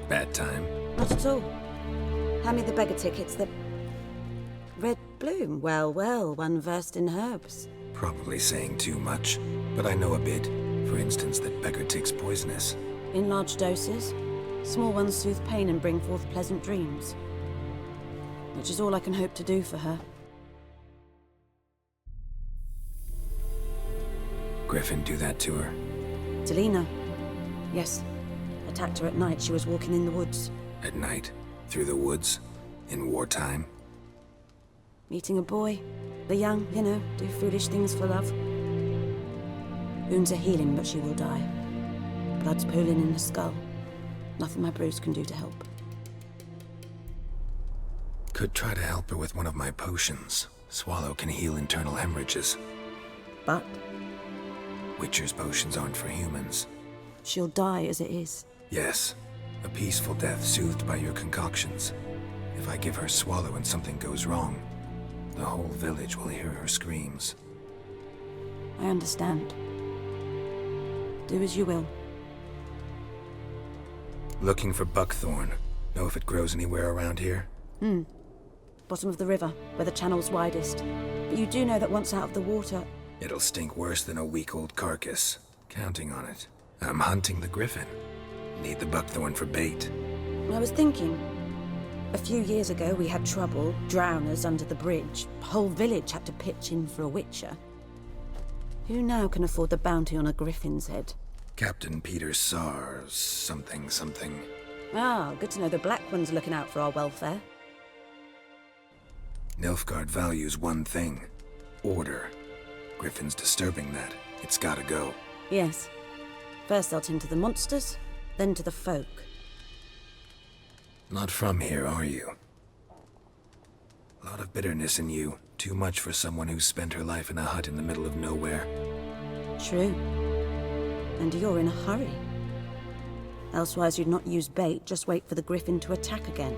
Bad time? Not at all. Hand me the beggar tickets. The red bloom. Well, well, one versed in herbs. Probably saying too much, but I know a bit. For instance, that beggar tick's poisonous. In large doses. Small ones soothe pain and bring forth pleasant dreams. Which is all I can hope to do for her. Griffin do that to her? Delina. Yes. Attacked her at night. She was walking in the woods. At night? Through the woods? In wartime? Meeting a boy. The young, you know, do foolish things for love. Wounds are healing, but she will die. Blood's pooling in the skull. Nothing my brews can do to help. Could try to help her with one of my potions. Swallow can heal internal hemorrhages. But Witcher's potions aren't for humans. she'll die as it is. Yes. A peaceful death soothed by your concoctions. If I give her Swallow and something goes wrong, the whole village will hear her screams. I understand. Do as you will. Looking for buckthorn. Know if it grows anywhere around here? Bottom of the river, where the channel's widest. But you do know that once out of the water... It'll stink worse than a week-old carcass. Counting on it. I'm hunting the griffin. Need the buckthorn for bait. I was thinking... A few years ago we had trouble, drowners under the bridge. Whole village had to pitch in for a witcher. Who now can afford the bounty on a griffin's head? Captain Peter Sars, something. Ah, good to know the Black One's looking out for our welfare. Nilfgaard values one thing. Order. Griffin's disturbing that. It's gotta go. Yes. First they'll tend to the monsters, then to the folk. Not from here, are you? A lot of bitterness in you. Too much for someone who's spent her life in a hut in the middle of nowhere. True. And you're in a hurry. Elsewise you'd not use bait, just wait for the griffin to attack again.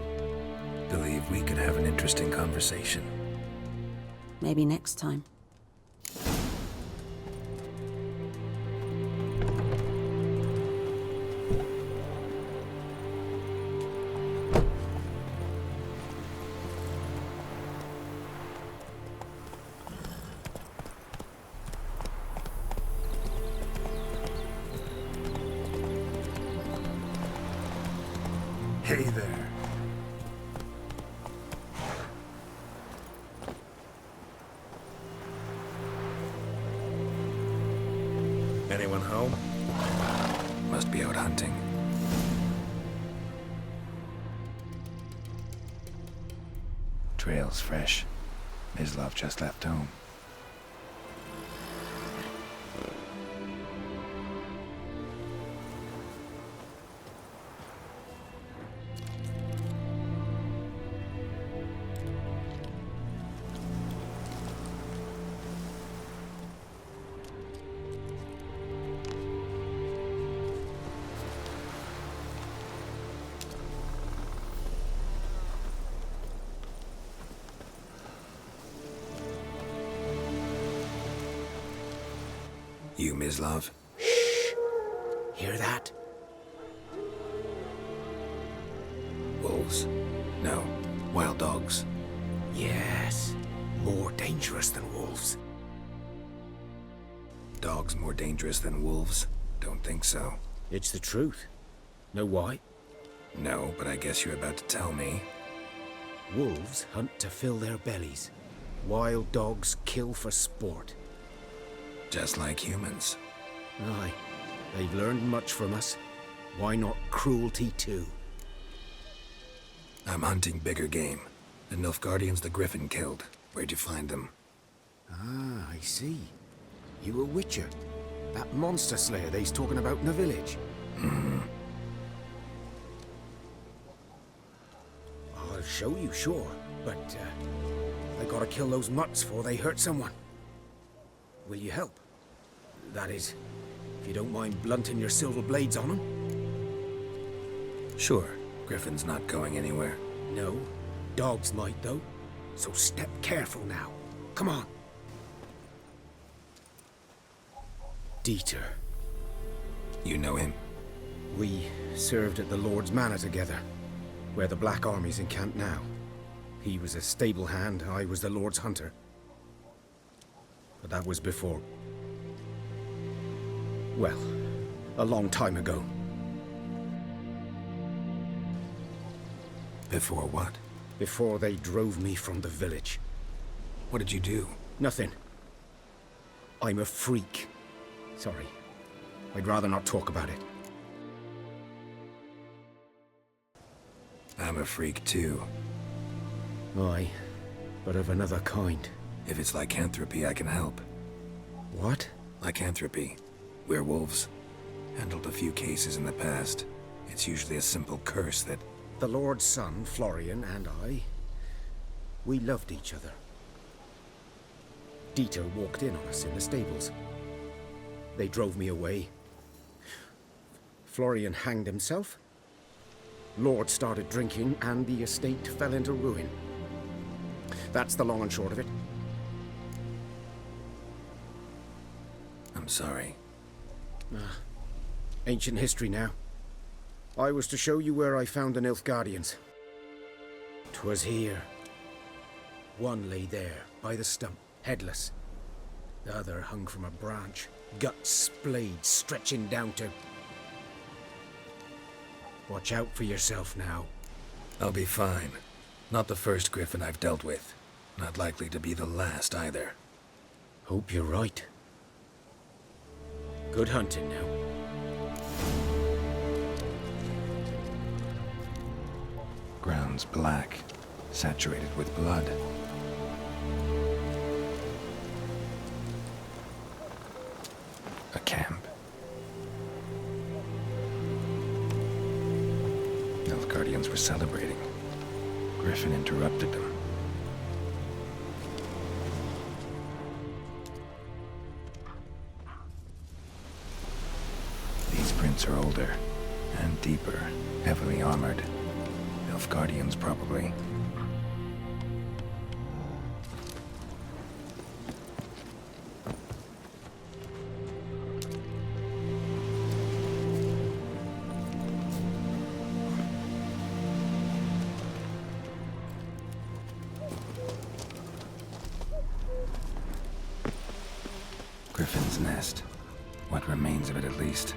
Believe we could have an interesting conversation. Maybe next time. Hey there. Anyone home? Must be out hunting. Trail's fresh. Mislav just left home. You, Mislav? Shh! Hear that? Wolves? No. Wild dogs. Yes. More dangerous than wolves. Dogs more dangerous than wolves? Don't think so. It's the truth. Know why? No, but I guess you're about to tell me. Wolves hunt to fill their bellies. Wild dogs kill for sport. Just like humans. Aye. They've learned much from us. Why not cruelty too? I'm hunting bigger game. The Nilfgaardians the griffin killed. Where'd you find them? Ah, I see. You a witcher. That monster slayer they's talking about in the village. I'll show you, sure. But, I gotta kill those mutts before they hurt someone. Will you help? That is, if you don't mind blunting your silver blades on them. Sure. Griffin's not going anywhere. No. Dogs might, though. So step careful now. Come on. Dieter. You know him? We served at the Lord's Manor together, where the Black Army's encamped now. He was a stable hand, I was the Lord's hunter. But that was before... well, a long time ago. Before what? Before they drove me from the village. What did you do? Nothing. I'm a freak. Sorry. I'd rather not talk about it. I'm a freak too. Aye, but of another kind. If it's lycanthropy, I can help. What? Lycanthropy. Werewolves. Handled a few cases in the past. It's usually a simple curse that... The Lord's son, Florian, and I... we loved each other. Dieter walked in on us in the stables. They drove me away. Florian hanged himself. Lord started drinking, and the estate fell into ruin. That's the long and short of it. I'm sorry. Ancient history now. I was to show you where I found the Nilfgaardians. 'Twas here. One lay there, by the stump, headless. The other hung from a branch, guts splayed, stretching down to... Watch out for yourself now. I'll be fine. Not the first griffin I've dealt with. Not likely to be the last either. Hope you're right. Good hunting now. Ground's black, saturated with blood. A camp. Nilfgaardians were celebrating. Griffin interrupted them. These prints are older and deeper, heavily armored. Nilfgaardians, probably. Griffin's nest. What remains of it, at least.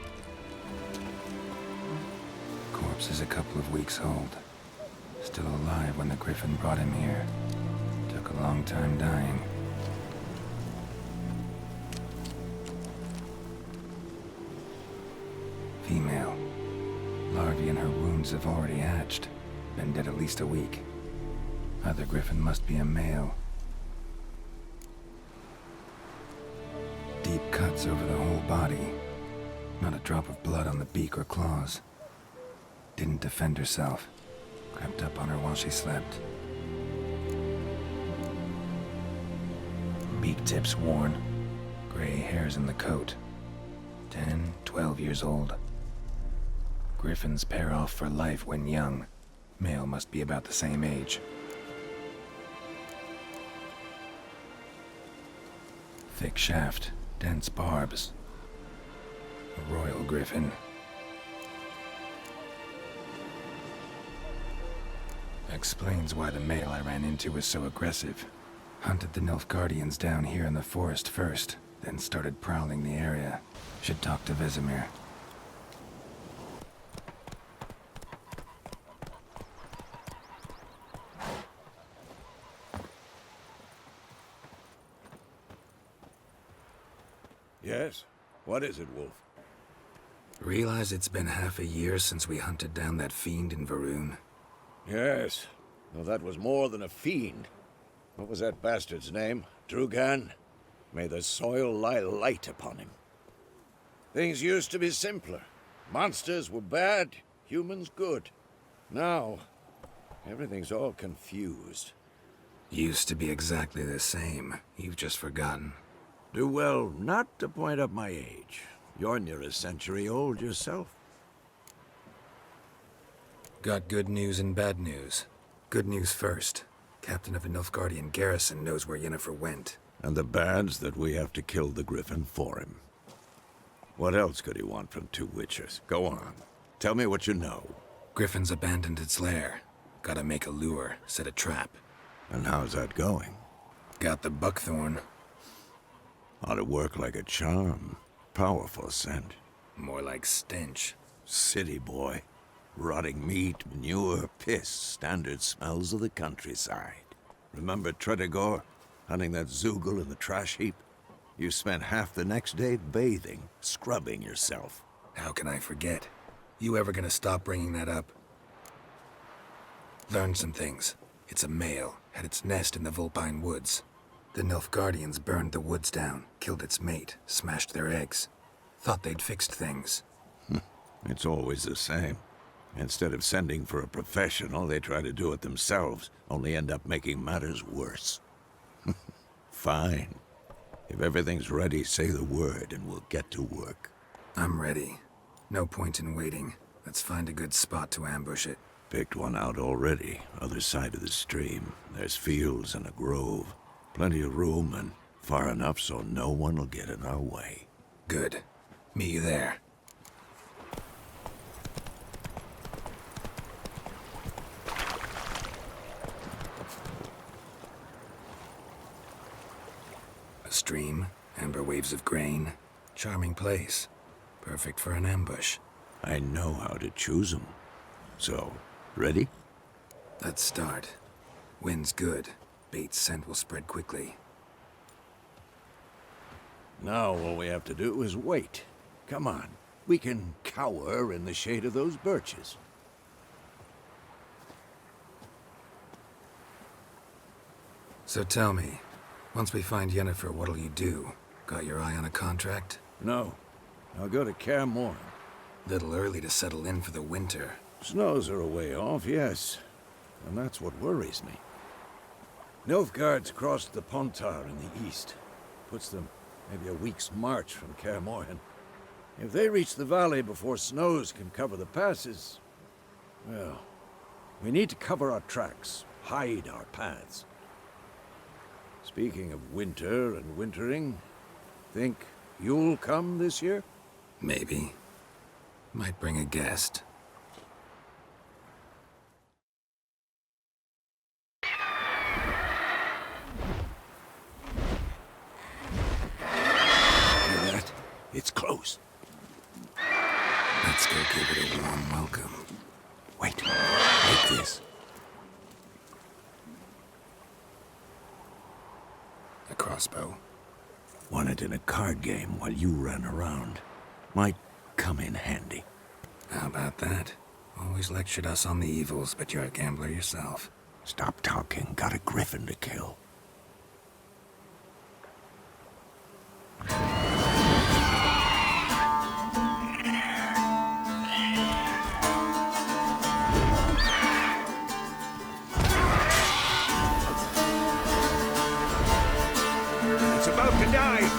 Corpse is a couple of weeks old. Still alive when the Griffin brought him here. Took a long time dying. Female. Larvae in her wounds have already hatched. Been dead at least a week. Other Griffin must be a male. Deep cuts over the whole body. Not a drop of blood on the beak or claws. Didn't defend herself. Crept up on her while she slept. Beak tips worn. Gray hairs in the coat. 10, 12 years old. Griffins pair off for life when young. Male must be about the same age. Thick shaft, dense barbs. A royal griffin. Explains why the male I ran into was so aggressive. Hunted the Nilfgaardians down here in the forest first, then started prowling the area. Should talk to Vesemir. Yes? What is it, Wolf? Realize it's been half a year since we hunted down that fiend in Varun. Yes. Well, that was more than a fiend. What was that bastard's name? Drugan? May the soil lie light upon him. Things used to be simpler. Monsters were bad, humans good. Now, everything's all confused. Used to be exactly the same. You've just forgotten. Do well not to point up my age. You're near a century old yourself. Got good news and bad news. Good news first. Captain of a Nilfgaardian garrison knows where Yennefer went. And the bad's that we have to kill the Griffin for him. What else could he want from two witchers? Go on. Tell me what you know. Griffin's abandoned its lair. Gotta make a lure, set a trap. And how's that going? Got the buckthorn. Ought to work like a charm. Powerful scent. More like stench. City boy. Rotting meat, manure, piss. Standard smells of the countryside. Remember Tredegor? Hunting that Zoogle in the trash heap? You spent half the next day bathing, scrubbing yourself. How can I forget? You ever gonna stop bringing that up? Learned some things. It's a male, had its nest in the Vulpine Woods. The Nilfgaardians burned the woods down, killed its mate, smashed their eggs. Thought they'd fixed things. It's always the same. Instead of sending for a professional, they try to do it themselves, only end up making matters worse. Fine. If everything's ready, say the word and we'll get to work. I'm ready. No point in waiting. Let's find a good spot to ambush it. Picked one out already, other side of the stream. There's fields and a grove. Plenty of room and far enough so no one will get in our way. Good. Meet you there. A stream, amber waves of grain. Charming place. Perfect for an ambush. I know how to choose 'em. So, ready? Let's start. Wind's good. Bait's scent will spread quickly. Now all we have to do is wait. Come on. We can cower in the shade of those birches. So tell me, once we find Yennefer, what'll you do? Got your eye on a contract? No. I'll go to Kaer Morhen. Little early to settle in for the winter. Snows are a way off, yes. And that's what worries me. Nilfgaard's crossed the Pontar in the east. Puts them maybe a week's march from Kaer Morhen. If they reach the valley before snows can cover the passes, well, we need to cover our tracks, hide our paths. Speaking of winter and wintering, think you'll come this year? Maybe. Might bring a guest. Hear that? It's close. Let's go give it a warm welcome. Wait, like this. A crossbow. Won it in a card game while you ran around. Might come in handy. How about that? Always lectured us on the evils, but you're a gambler yourself. Stop talking. Got a griffin to kill. It's about to die.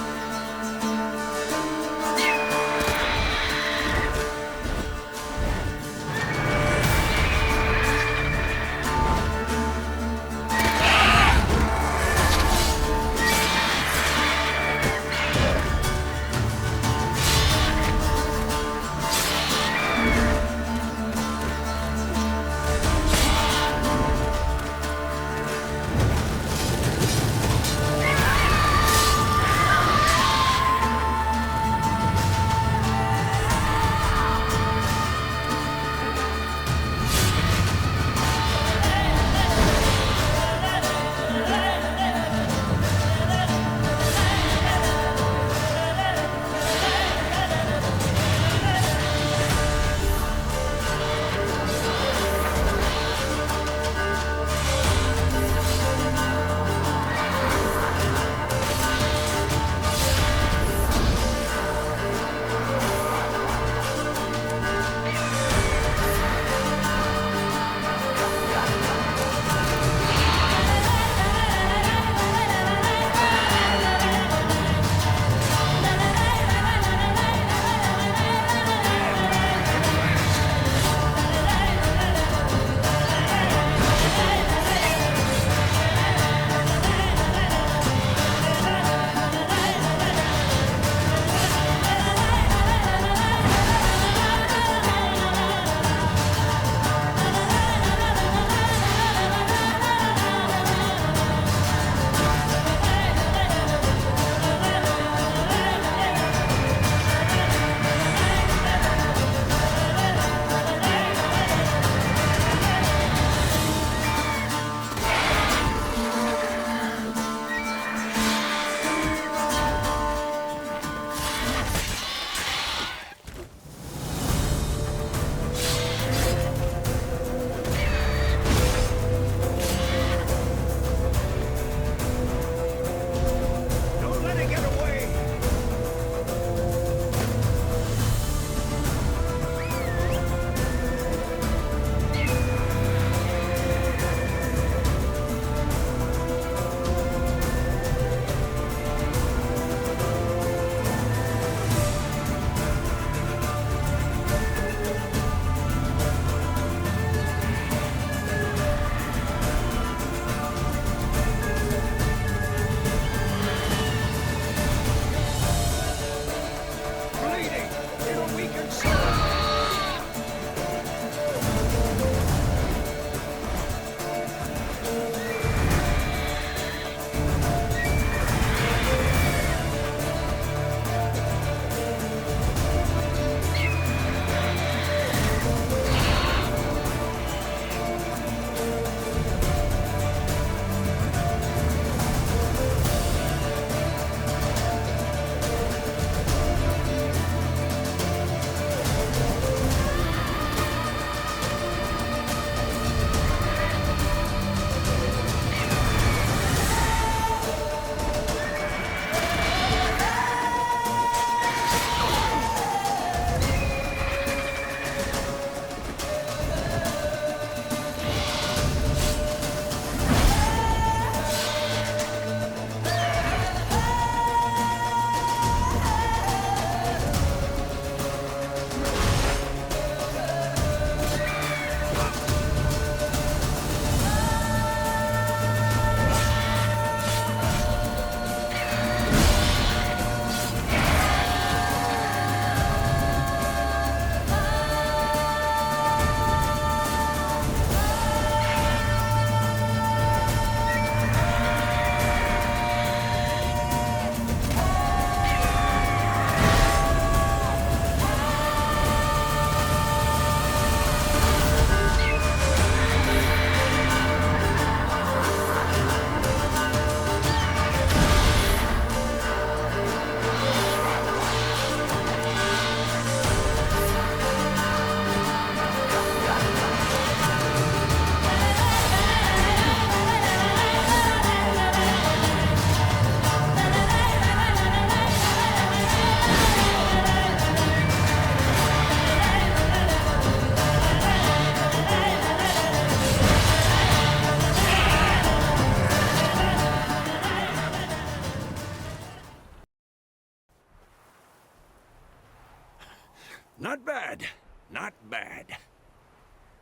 Not bad. Not bad.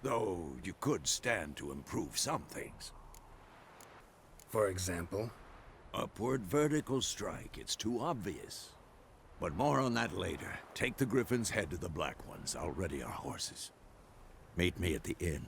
Though you could stand to improve some things. For example? Upward vertical strike, it's too obvious. But more on that later. Take the Griffin's head to the Black Ones. I'll ready our horses. Meet me at the inn.